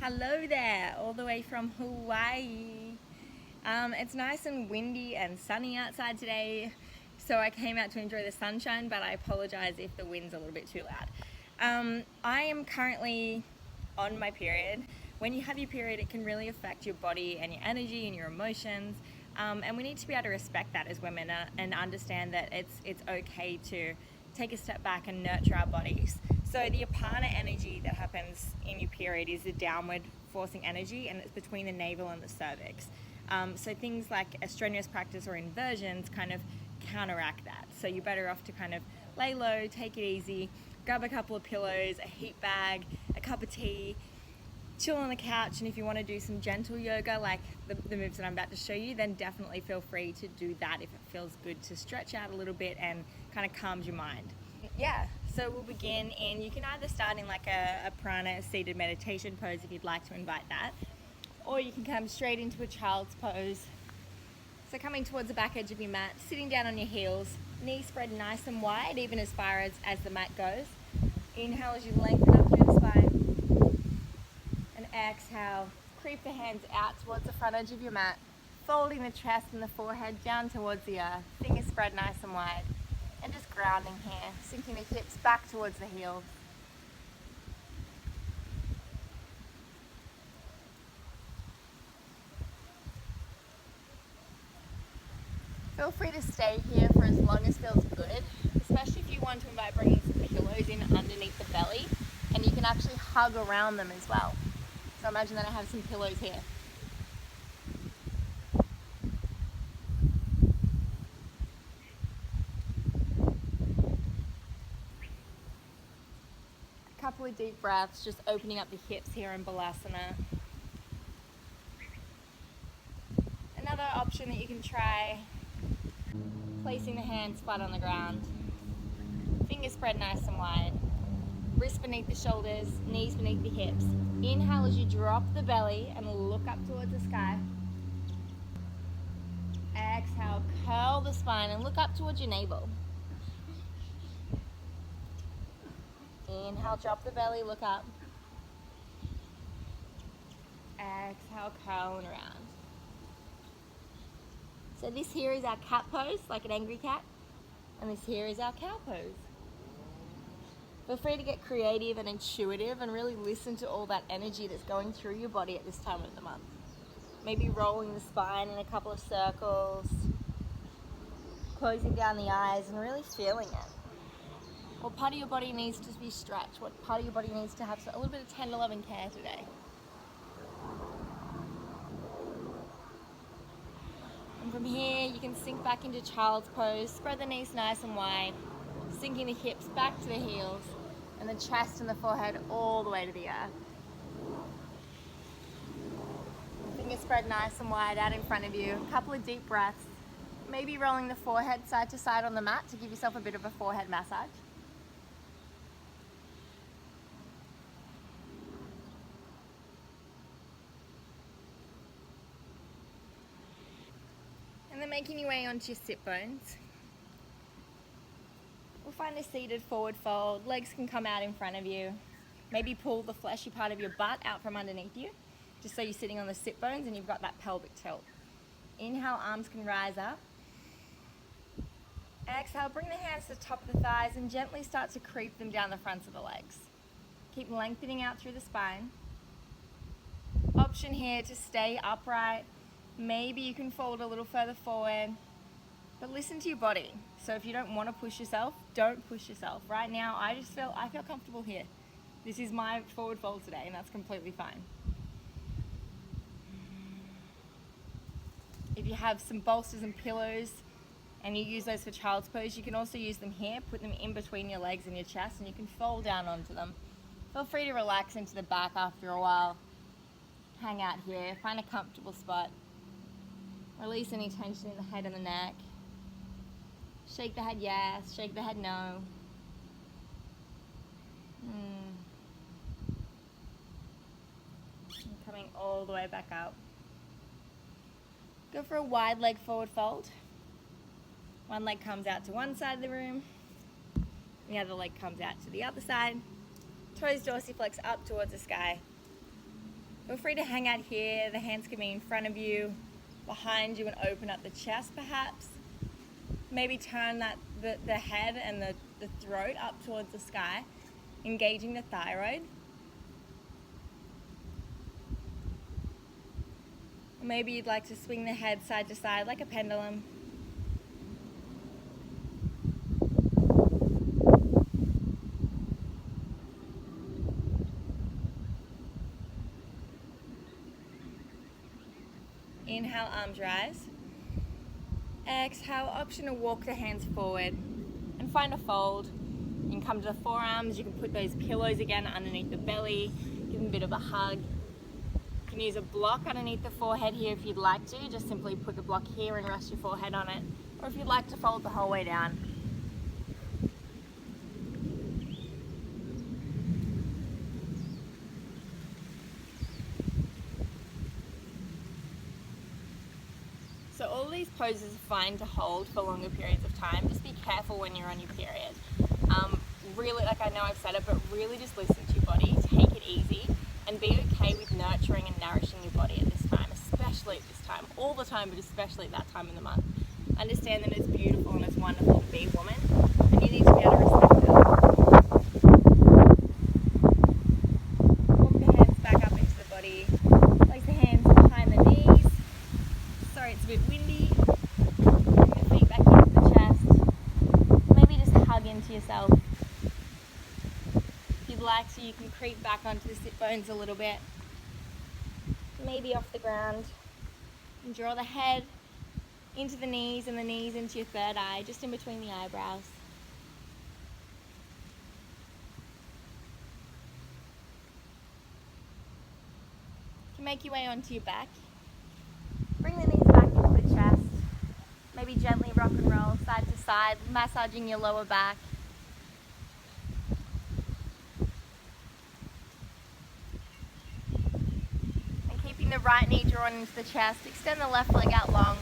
Hello there, all the way from Hawaii. It's nice and windy and sunny outside today, so I came out to enjoy the sunshine, but I apologize if the wind's a little bit too loud. I am currently on my period. When you have your period, it can really affect your body and your energy and your emotions, and we need to be able to respect that as women and understand that it's okay to take a step back and nurture our bodies. So the Prana energy that happens in your period is the downward forcing energy, and it's between the navel and the cervix. So things like a strenuous practice or inversions kind of counteract that. So you're better off to kind of lay low, take it easy, grab a couple of pillows, a heat bag, a cup of tea, chill on the couch, and if you want to do some gentle yoga like the moves that I'm about to show you, then definitely feel free to do that if it feels good to stretch out a little bit and kind of calms your mind. Yeah, so we'll begin, and you can either start in like a prana seated meditation pose if you'd like to invite that, or you can come straight into a child's pose. So coming towards the back edge of your mat, sitting down on your heels, knees spread nice and wide, even as far as the mat goes. Inhale as you lengthen up through the spine, and exhale, creep the hands out towards the front edge of your mat, folding the chest and the forehead down towards the earth, fingers spread nice and wide. And just grounding here, sinking the hips back towards the heels. Feel free to stay here for as long as feels good, especially if you want to invite bringing some pillows in underneath the belly, and you can actually hug around them as well. So imagine that I have some pillows here. Couple of deep breaths, just opening up the hips here in Balasana. Another option that you can try, placing the hands flat on the ground, fingers spread nice and wide, wrists beneath the shoulders, knees beneath the hips. Inhale as you drop the belly and look up towards the sky. Exhale, curl the spine and look up towards your navel. Inhale, drop the belly, look up. Exhale, curl and around. So this here is our cat pose, like an angry cat. And this here is our cow pose. Feel free to get creative and intuitive and really listen to all that energy that's going through your body at this time of the month. Maybe rolling the spine in a couple of circles, closing down the eyes and really feeling it. What part of your body needs to be stretched? What part of your body needs to have a little bit of tender love and care today? And from here, you can sink back into child's pose, spread the knees nice and wide, sinking the hips back to the heels, and the chest and the forehead all the way to the earth. Fingers spread nice and wide out in front of you. A couple of deep breaths. Maybe rolling the forehead side to side on the mat to give yourself a bit of a forehead massage. And then making your way onto your sit bones. We'll find a seated forward fold. Legs can come out in front of you. Maybe pull the fleshy part of your butt out from underneath you, just so you're sitting on the sit bones and you've got that pelvic tilt. Inhale, arms can rise up. Exhale, bring the hands to the top of the thighs and gently start to creep them down the fronts of the legs. Keep lengthening out through the spine. Option here to stay upright. Maybe you can fold a little further forward, but listen to your body. So if you don't want to push yourself, don't push yourself. Right now, I feel comfortable here. This is my forward fold today, and that's completely fine. If you have some bolsters and pillows, and you use those for child's pose, you can also use them here, put them in between your legs and your chest, and you can fold down onto them. Feel free to relax into the back after a while. Hang out here, find a comfortable spot. Release any tension in the head and the neck. Shake the head yes, shake the head no. And coming all the way back up. Go for a wide leg forward fold. One leg comes out to one side of the room. The other leg comes out to the other side. Toes dorsiflex up towards the sky. Feel free to hang out here. The hands can be in front of you, behind you, and open up the chest perhaps. Maybe turn the head and the throat up towards the sky, engaging the thyroid. Or maybe you'd like to swing the head side to side like a pendulum. Inhale, arms rise. Exhale, option to walk the hands forward and find a fold. You can come to the forearms, you can put those pillows again underneath the belly, give them a bit of a hug. You can use a block underneath the forehead here if you'd like to, just simply put the block here and rest your forehead on it. Or if you'd like to fold the whole way down. So all these poses are fine to hold for longer periods of time. Just be careful when you're on your period. Really, like I know I've said it, but really just listen to your body, take it easy, and be okay with nurturing and nourishing your body at this time, especially at this time. All the time, but especially at that time in the month. Understand that it's beautiful and it's wonderful to be a woman, and you need to be able to respect that. Walk the hands back up into the body. Place the hands behind the knees. Sorry, it's a bit windy. Bring the feet back into the chest. Maybe just hug into yourself. If you'd like to, you can creep back onto the sit bones a little bit. Maybe off the ground. And draw the head into the knees and the knees into your third eye, just in between the eyebrows. You can make your way onto your back. Bring the knees back into the chest. Maybe gently rock and roll side to side, massaging your lower back. And keeping the right knee drawn into the chest. Extend the left leg out long.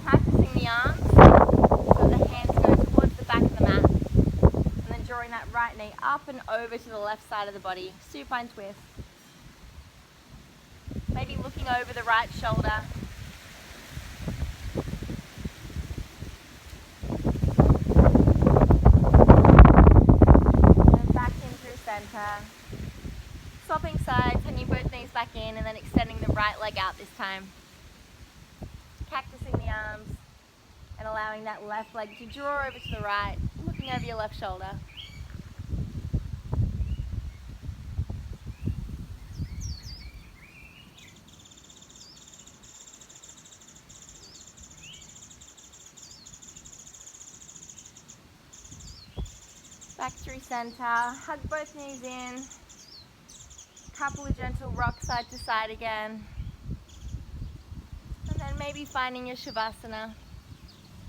Practicing the arms so the hands go towards the back of the mat. And then drawing that right knee up and over to the left side of the body. Supine twist. Maybe looking over the right shoulder. And back in through center. Swapping sides, sending both knees back in and then extending the right leg out this time. Cactusing the arms and allowing that left leg to draw over to the right, looking over your left shoulder. Back through center, hug both knees in. Couple of gentle rocks side to side again. And then maybe finding your Shavasana.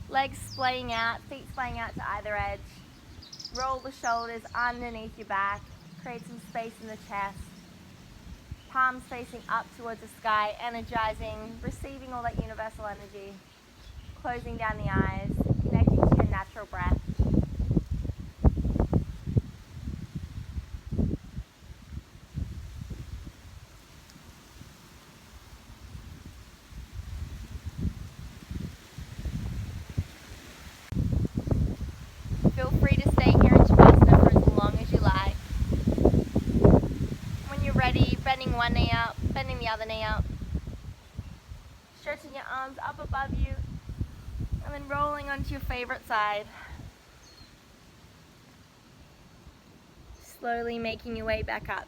Legs splaying out, feet splaying out to either edge. Roll the shoulders underneath your back. Create some space in the chest. Palms facing up towards the sky, energizing, receiving all that universal energy. Closing down the eyes, connecting to your natural breath. Feel free to stay here in Shavasana for as long as you like. When you're ready, bending one knee up, bending the other knee up. Stretching your arms up above you, and then rolling onto your favorite side. Slowly making your way back up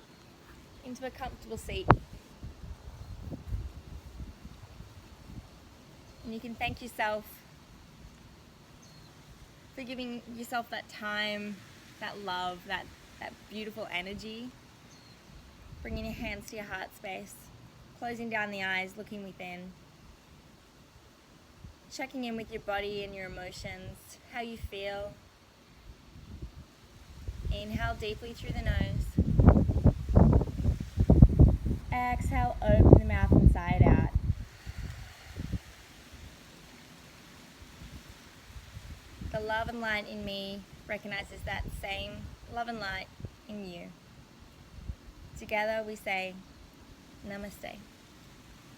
into a comfortable seat. And you can thank yourself for giving yourself that time, that love, that beautiful energy. Bringing your hands to your heart space, closing down the eyes, looking within. Checking in with your body and your emotions, how you feel. Inhale deeply through the nose. Exhale, open the mouth inside out. The love and light in me recognizes that same love and light in you. Together we say, Namaste.